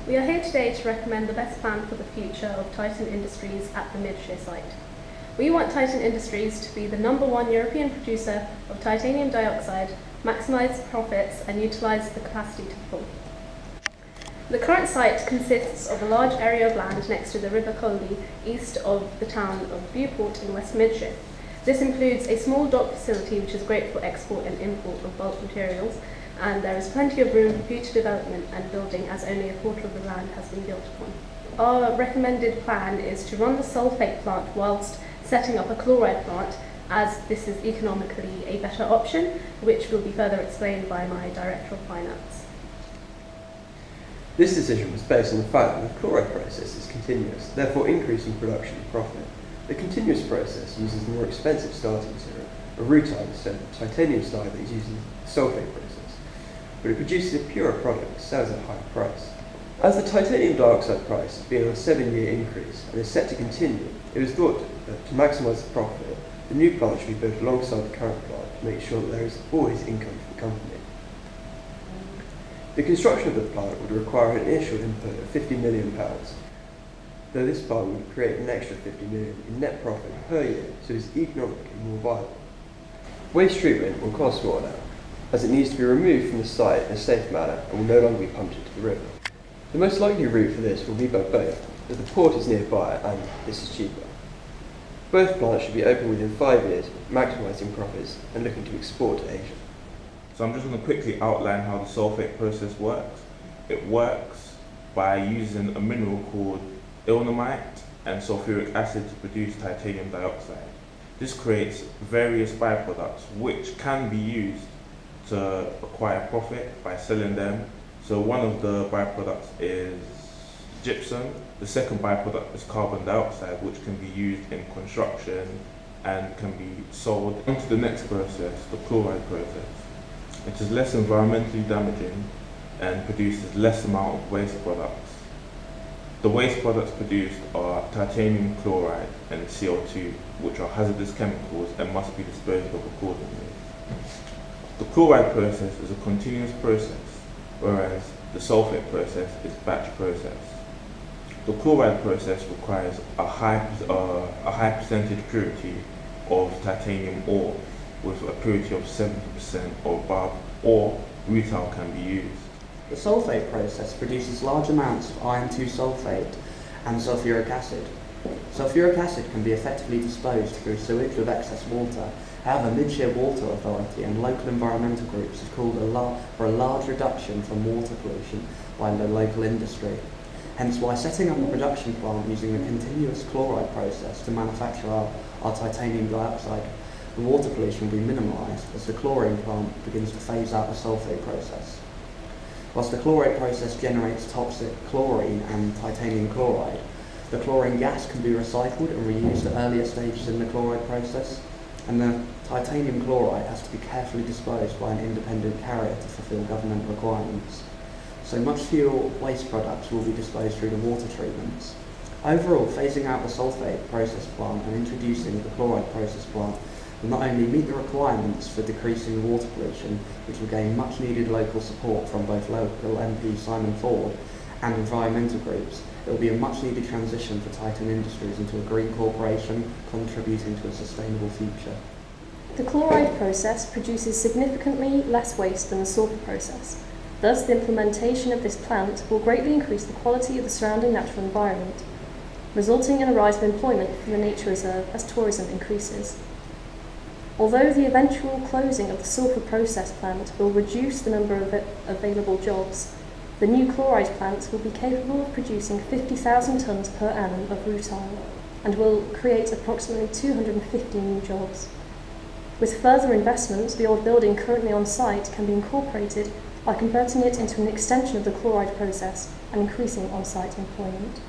We are here today to recommend the best plan for the future of Titan Industries at the Midshire site. We want Titan Industries to be the #1 European producer of titanium dioxide, maximise profits and utilise the capacity to the full. The current site consists of a large area of land next to the River Colby, east of the town of Beauport in West Midshire. This includes a small dock facility which is great for export and import of bulk materials, and there is plenty of room for future development and building as only a quarter of the land has been built upon. Our recommended plan is to run the sulphate plant whilst setting up a chloride plant, as this is economically a better option, which will be further explained by my Director of Finance. This decision was based on the fact that the chloride process is continuous, therefore increasing production and profit. The continuous process uses the more expensive starting material, a rutile instead of the titanium slide that is used in the sulphate process, but it produces a purer product that sells at a higher price. As the titanium dioxide price has been on a 7-year increase and is set to continue, it was thought that to maximise the profit, the new plant should be built alongside the current plant to make sure that there is always income for the company. The construction of the plant would require an initial input of £50 million, though this plant would create an extra £50 million in net profit per year, so it is economically more viable. Waste treatment will cost more now, as it needs to be removed from the site in a safe manner and will no longer be pumped into the river. The most likely route for this will be by boat, as the port is nearby and this is cheaper. Both plants should be open within 5 years, maximising profits and looking to export to Asia. So I'm just going to quickly outline how the sulphate process works. It works by using a mineral called ilmenite and sulfuric acid to produce titanium dioxide. This creates various byproducts which can be used to acquire profit by selling them. So one of the byproducts is gypsum. The second byproduct is carbon dioxide, which can be used in construction and can be sold. On to the next process, the chloride process. It is less environmentally damaging and produces less amount of waste products. The waste products produced are titanium chloride and CO2, which are hazardous chemicals and must be disposed of accordingly. The chloride process is a continuous process, whereas the sulphate process is batch process. The chloride process requires a high percentage purity of titanium ore, with a purity of 70% or above, or rutile can be used. The sulphate process produces large amounts of iron 2 sulphate and sulfuric acid. Sulfuric acid can be effectively disposed through sewage with excess water. However, Midshire Water Authority and local environmental groups have called for a large reduction from water pollution by the local industry. Hence why setting up a production plant using the continuous chloride process to manufacture our titanium dioxide, the water pollution will be minimalised as the chlorine plant begins to phase out the sulphate process. Whilst the chlorate process generates toxic chlorine and titanium chloride, the chlorine gas can be recycled and reused at earlier stages in the chloride process, and the titanium chloride has to be carefully disposed by an independent carrier to fulfil government requirements. So much fewer waste products will be disposed through the water treatments. Overall, phasing out the sulphate process plant and introducing the chloride process plant will not only meet the requirements for decreasing water pollution, which will gain much needed local support from both local MP Simon Ford and environmental groups, it will be a much needed transition for Titan Industries into a green corporation contributing to a sustainable future. The chloride process produces significantly less waste than the sulphur process. Thus, the implementation of this plant will greatly increase the quality of the surrounding natural environment, resulting in a rise of employment from the nature reserve as tourism increases. Although the eventual closing of the sulphur process plant will reduce the number of available jobs, the new chloride plant will be capable of producing 50,000 tonnes per annum of rutile and will create approximately 250 new jobs. With further investments, the old building currently on site can be incorporated by converting it into an extension of the chloride process and increasing on-site employment.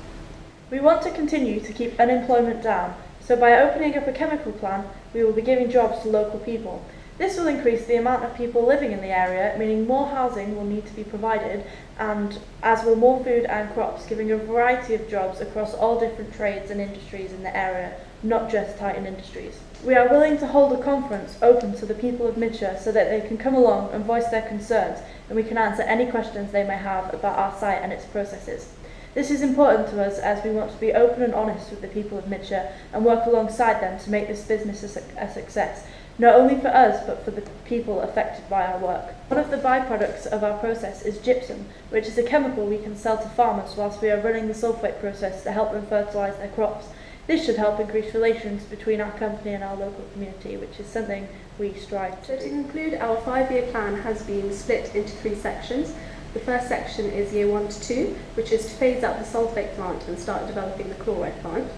We want to continue to keep unemployment down, so by opening up a chemical plant, we will be giving jobs to local people. This will increase the amount of people living in the area, meaning more housing will need to be provided, and as will more food and crops, giving a variety of jobs across all different trades and industries in the area, not just Titan Industries. We are willing to hold a conference open to the people of Midshire so that they can come along and voice their concerns, and we can answer any questions they may have about our site and its processes. This is important to us as we want to be open and honest with the people of Midshire and work alongside them to make this business a success, not only for us but for the people affected by our work. One of the byproducts of our process is gypsum, which is a chemical we can sell to farmers whilst we are running the sulphate process to help them fertilise their crops. This should help increase relations between our company and our local community, which is something we strive So to to do. conclude, our 5-year plan has been split into 3 sections. The first section is year 1 to 2, which is to phase out the sulphate plant and start developing the chloride plant.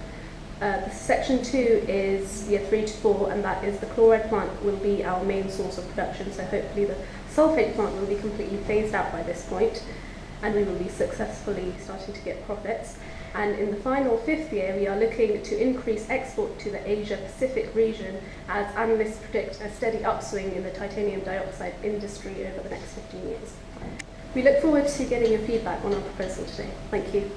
The section 2 is year 3 to 4, and that is the chloride plant will be our main source of production, so hopefully the sulphate plant will be completely phased out by this point, and we will be successfully starting to get profits. And in the final 5th year, we are looking to increase export to the Asia-Pacific region as analysts predict a steady upswing in the titanium dioxide industry over the next 15 years. We look forward to getting your feedback on our proposal today. Thank you.